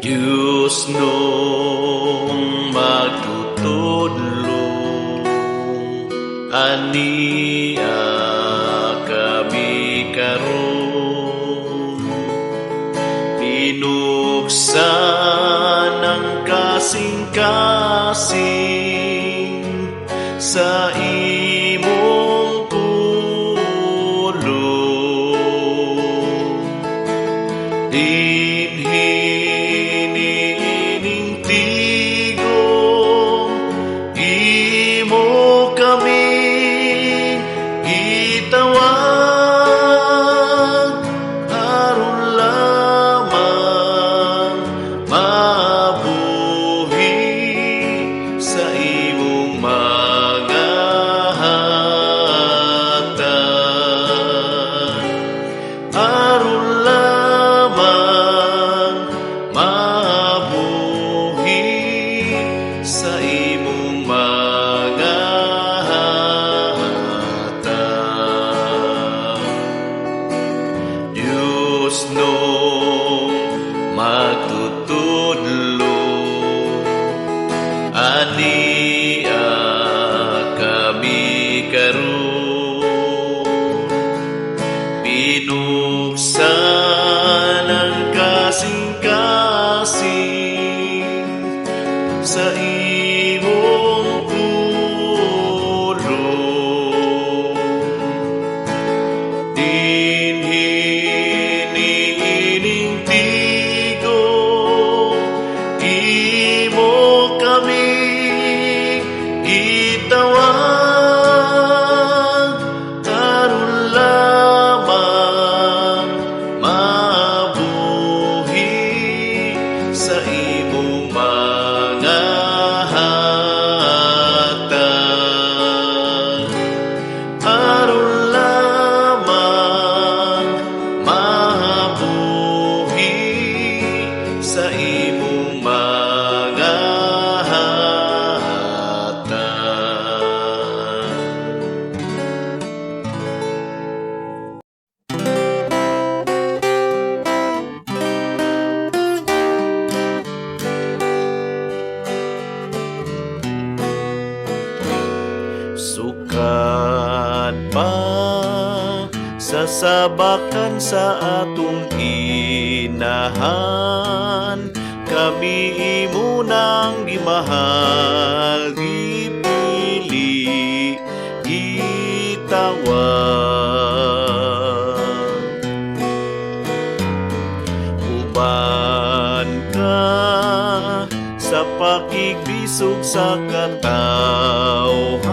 Diyos nung magtutudlo, ania kami karon. Pinuksan ang kasing-kasing sa imong tulong. Dinhinining tigong imo kami gitawag, aron lamang mabuhi sa imong mga hatag, aron lamang mabuhi sa imong mga hatag. Diyos nung magtutudlo, ania kami karon. Pinuksan ang kasing-kasing sa imong tulong. Dinhinining tigong imo kami gitawag, aron lamang mabuhi sa imong mga hatag, aron lamang mabuhi sa imong mga hatag. Sukat pa sa sabakan sa atong inahan, kami imo nang gimahal, gipili, gitawag. Uban ka sa pakigbisog sa katawhan,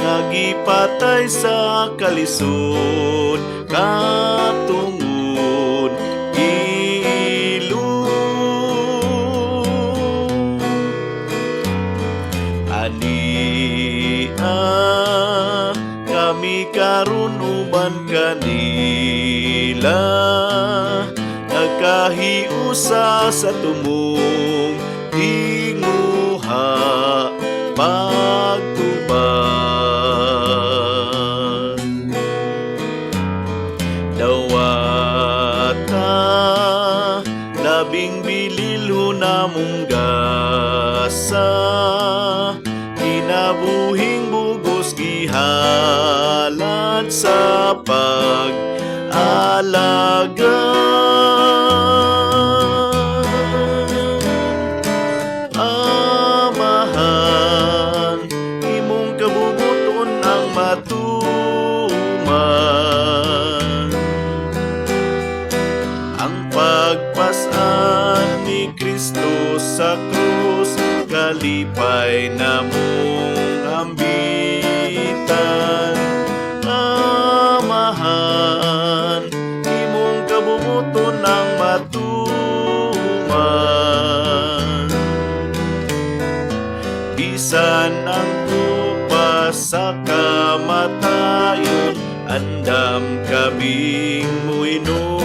nagipatay sa kalisod, katungod ilong. Ania kami karon uban kanila, nagkahiusa sa tumong tinguha pagtuban. Dawata labing bililho namong gasa, kinabuhing bugos gihalad sa pag-alaga. Amahan, imong kabubuton ang matuman, ang pagpasan ni Kristo sa krus, kalipay namong ambitan. Amahan, imong kabubuton ang matuman, bisan ang tupa sa kamatayon, andam kaming muinom.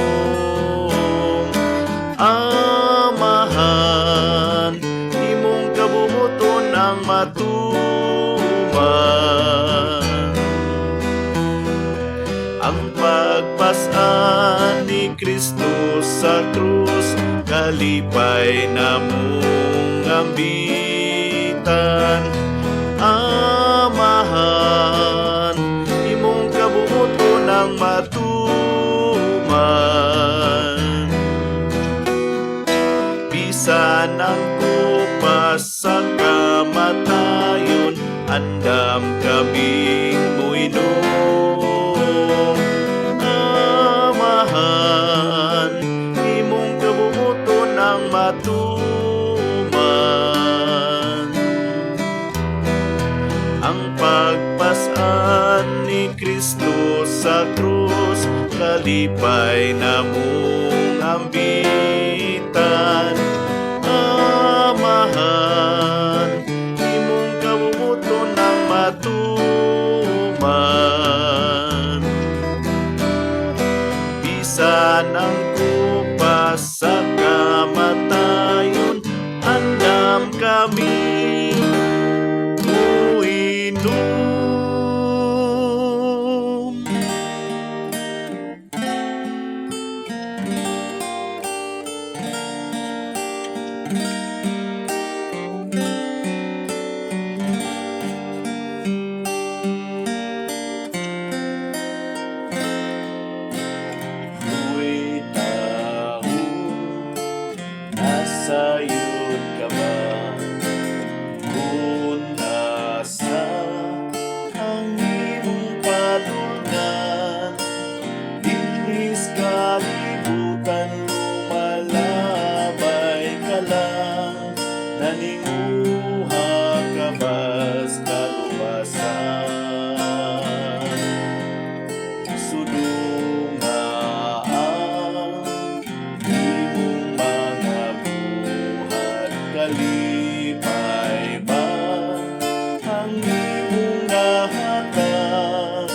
Amahan, imong kabubuton ang matuman, ang pagpasan ni Kristo sa krus, kalipay na mong ambitan. Amahan, imong kabuoton ang matuman. Bisan ang kupas sa kamatayon, andam kaming muinom. Amahan, imong kabuoton ang matuman. Ang pagpasan ni Kristo sa krus, kalipay na mong ambitan. Amahan, imong kabuoton ang matuman. Bisan ang kupas sa kamatayon, andam kami uinom. Uy, tao, nasayod ka ba? Kung nasa ang imong padulngan, inis kalibutan, lumalabay ka lang, naninguha ka ba's kaluwasan. Sudunga ang imong mga buhat, kalipay ba ang imong nahatag?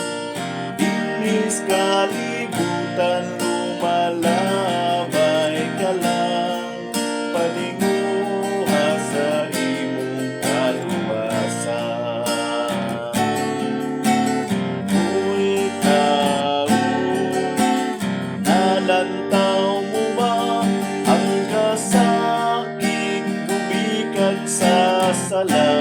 Inis kalibutan, lumalabay ka lang, paninguha sa imong kaluwasan. Uy, tao, nalantaw mo ba ang kasakit, bumikag sa sala?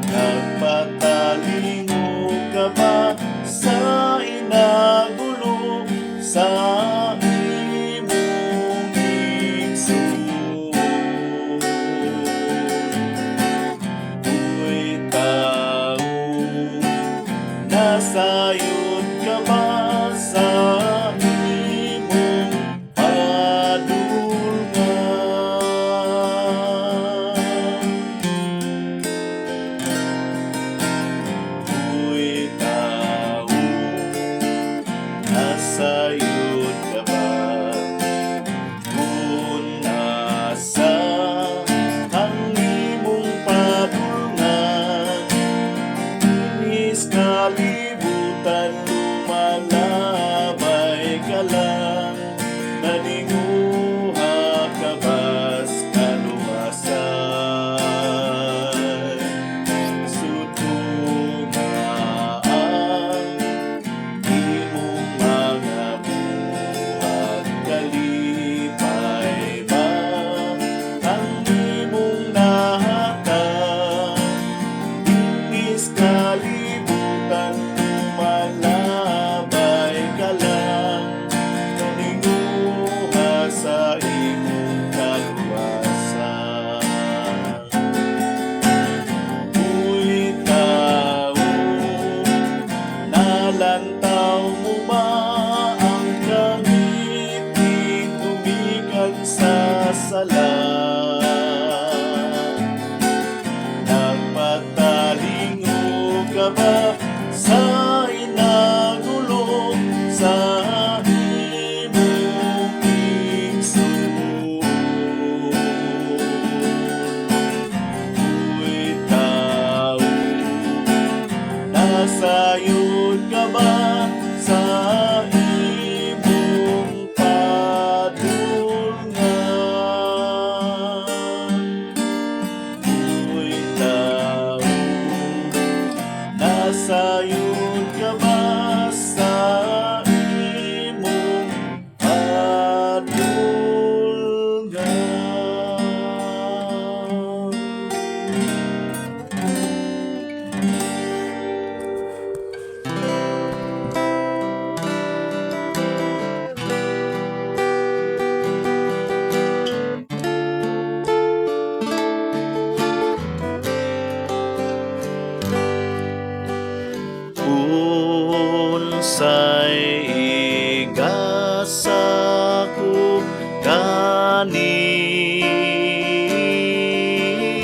Nagpatalingo ka ba sa inagulo, sa imong igsoon? Uy, tao, nasayod ka ba sa imong padulngan?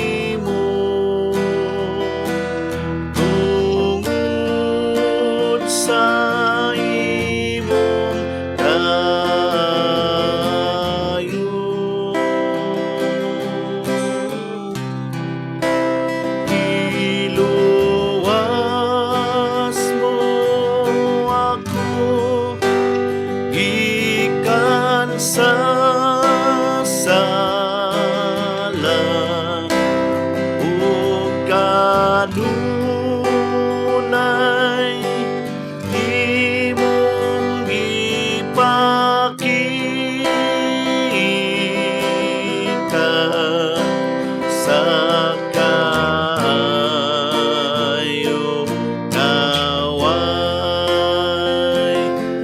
kanimo tungod sa imong dayon. Iluwas mo ako gikan sa sala ug kanunay imong gipakita sa kayo naway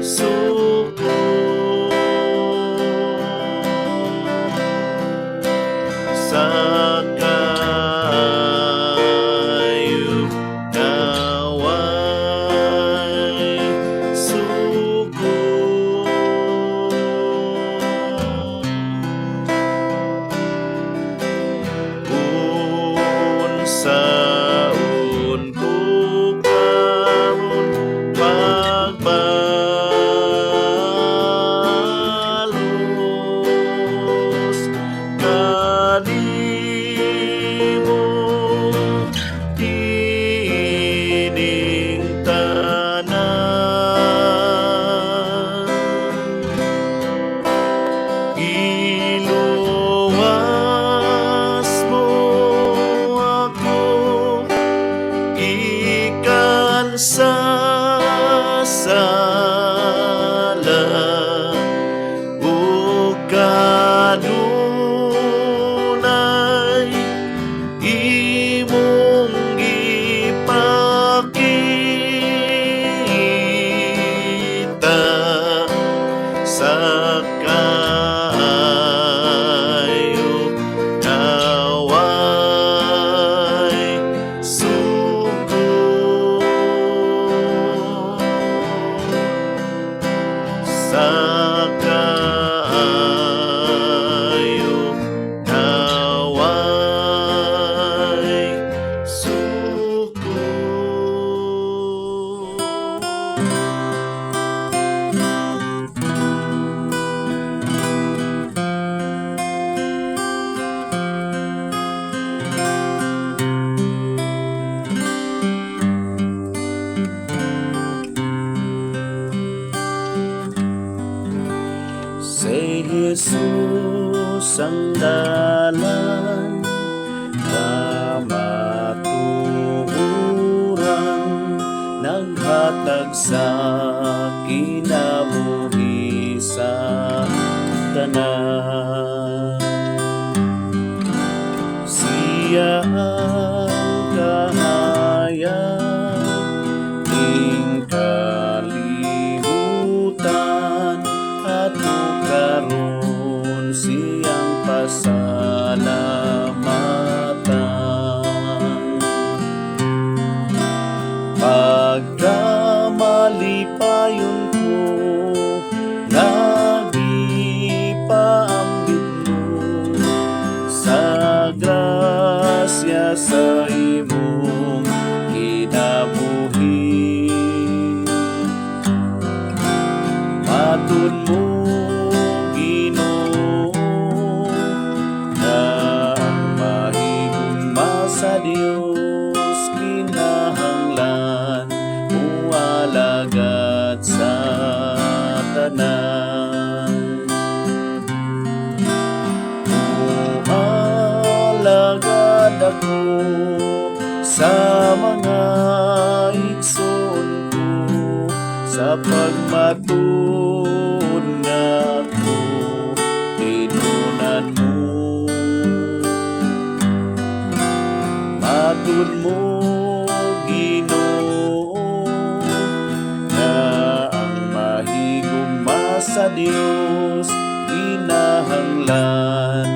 suko sa kayo naway suko. Unsaon ko karon pagbalos kanimo ining tanan. Iluwas mo ako gikan sa sala ug kanunay imong gipakita sa kayo naway suko sa kayo naway suko. Say Jesus ang dalan na matuoran, naghatag sa kinabuhi sa tanan. Siya ang kahayag ing kalibutan at karon siyang pasalamatan. Pagkamalipayon ko nagipaambit mo sa grasya sa imong kinabuhi. Matud mo Ginoo na ang mahigugma sa Dios kinahanglan mualagad sa tanan. Mualagad ako sa mga igsoon ko sa pagmatud nga ko tinunan mo. Matud mo Ginoo na ang mahigugma sa Dios kinahanglan